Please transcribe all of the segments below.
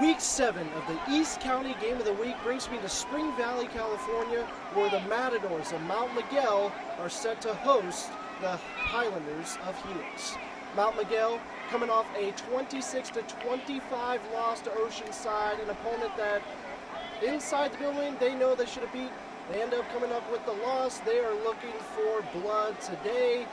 Week 7 of the East County Game of the Week brings me to Spring Valley, California, where the Matadors of Mount Miguel are set to host the Highlanders of Helix. Mount Miguel coming off a 26-25 loss to Oceanside, an opponent that inside the building they know they should have beat. They end up coming up with the loss. They are looking for blood today.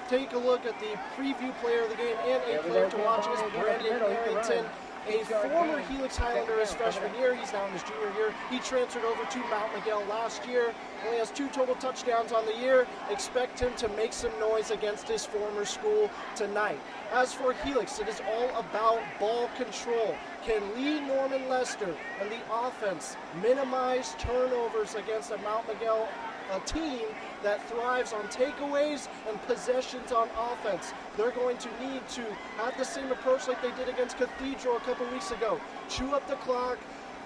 Take a look at the preview player of the game and a player to watch is Brandon Arrington, a former Helix Highlander his freshman year. He's now in his junior year. He transferred over to Mount Miguel last year. Only has 2 total touchdowns on the year. Expect him to make some noise against his former school tonight. As for Helix, it is all about ball control. Can Lee Norman Lester and the offense minimize turnovers against a Mount Miguel team that thrives on takeaways and possessions on offense? They're going to need to have the same approach like they did against Cathedral a couple weeks ago. Chew up the clock,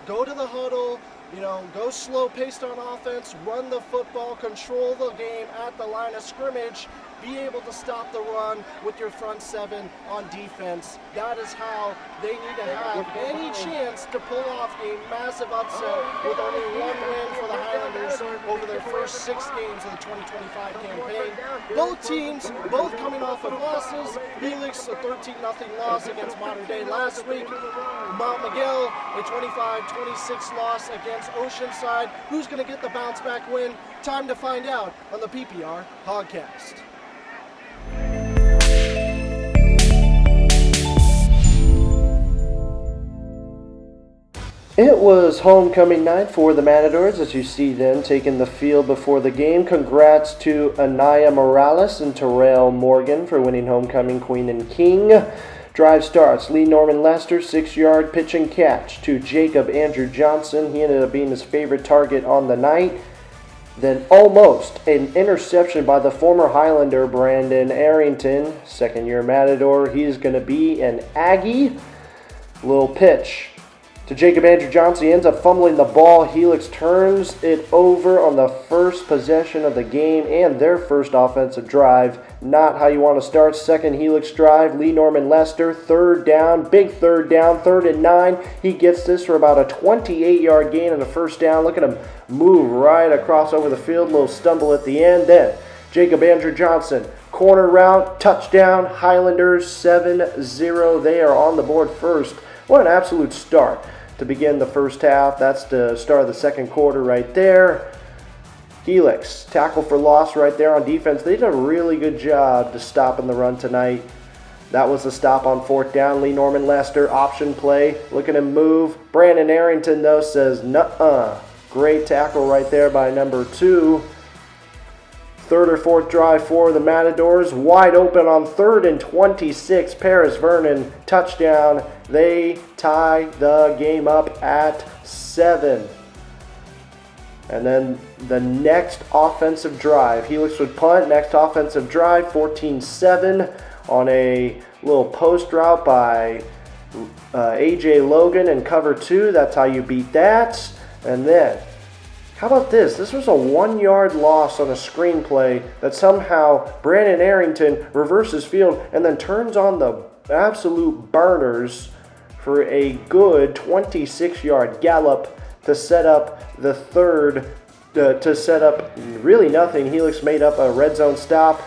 go to the huddle, go slow paced on offense, run the football, control the game at the line of scrimmage, be able to stop the run with your front 7 on defense. That is how they need to have any chance to pull off a massive upset with only 1 win for the Highlanders over their first 6 games of the 2025 campaign. Both teams, both coming off of losses. Helix, a 13-0 loss against Modern Day last week. Mount Miguel, a 25-26 loss against Oceanside. Who's going to get the bounce back win? Time to find out on the PPR Hogcast. It was homecoming night for the Matadors as you see them taking the field before the game. Congrats to Anaya Morales and Terrell Morgan for winning homecoming queen and king. Drive starts. Lee Norman Lester, 6-yard pitch and catch to Jacob Andrew Johnson. He ended up being his favorite target on the night. Then almost an interception by the former Highlander Brandon Arrington, 2nd-year Matador. He's going to be an Aggie. Little pitch to Jacob Andrew Johnson. He ends up fumbling the ball. Helix turns it over on the first possession of the game and their first offensive drive. Not how you want to start. Second Helix drive. Lee Norman Lester, 3rd down. Big 3rd down. 3rd and 9. He gets this for about a 28-yard gain and a first down. Look at him move right across over the field. Little stumble at the end. Then Jacob Andrew Johnson, corner route, touchdown. Highlanders 7-0. They are on the board first. What an absolute start to begin the first half. That's the start of the second quarter right there. Helix, tackle for loss right there on defense. They did a really good job to stopping the run tonight. That was the stop on 4th down. Lee Norman Lester, option play. Look at him move. Brandon Arrington, though, says, nuh-uh. Great tackle right there by number 2. 3rd or 4th drive for the Matadors. Wide open on 3rd and 26. Paris Vernon, touchdown. They tie the game up at 7. And then the next offensive drive. Helix would punt. Next offensive drive, 14-7 on a little post route by A.J. Logan in cover 2. That's how you beat that. And then, how about this? This was a 1-yard loss on a screenplay that somehow Brandon Arrington reverses field and then turns on the absolute burners for a good 26-yard gallop to set up the third, to set up really nothing. Helix made up a red zone stop.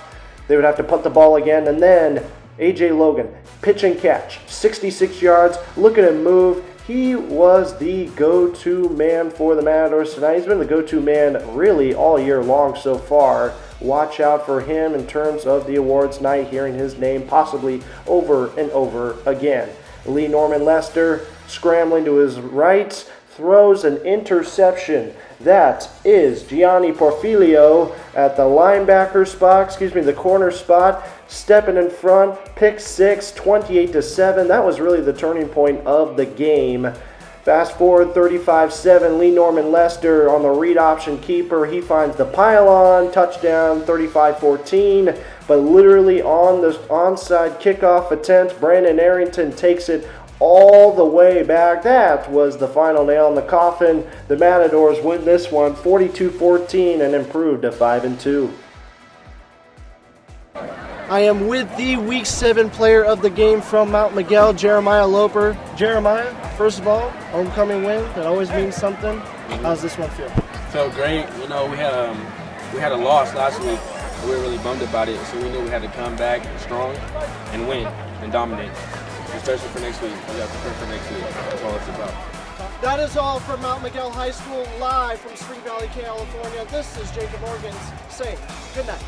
They would have to punt the ball again, and then A.J. Logan, pitch and catch, 66 yards. Look at him move. He was the go-to man for the Matadors tonight. He's been the go-to man really all year long so far. Watch out for him in terms of the awards night, hearing his name possibly over and over again. Lee Norman Lester scrambling to his right, throws an interception. That is Gianni Porfilio at the linebacker spot, the corner spot, stepping in front, pick 6, 28-7. That was really the turning point of the game. Fast forward 35-7, Lee Norman Lester on the read option keeper. He finds the pylon, touchdown, 35-14. But literally on the onside kickoff attempt, Brandon Arrington takes it all the way back. That was the final nail in the coffin. The Matadors win this one 42-14 and improved to 5-2. I am with the Week 7 player of the game from Mount Miguel, Jeremiah Loper. Jeremiah, first of all, homecoming win. That always means something. How's this one feel? Felt great. You know, we had a loss last week. We were really bummed about it, so we knew we had to come back strong and win and dominate, especially for next week. We got to prepare for next week. That's all it's about. That is all from Mount Miguel High School, live from Spring Valley, California. This is Jacob Morgans saying good night.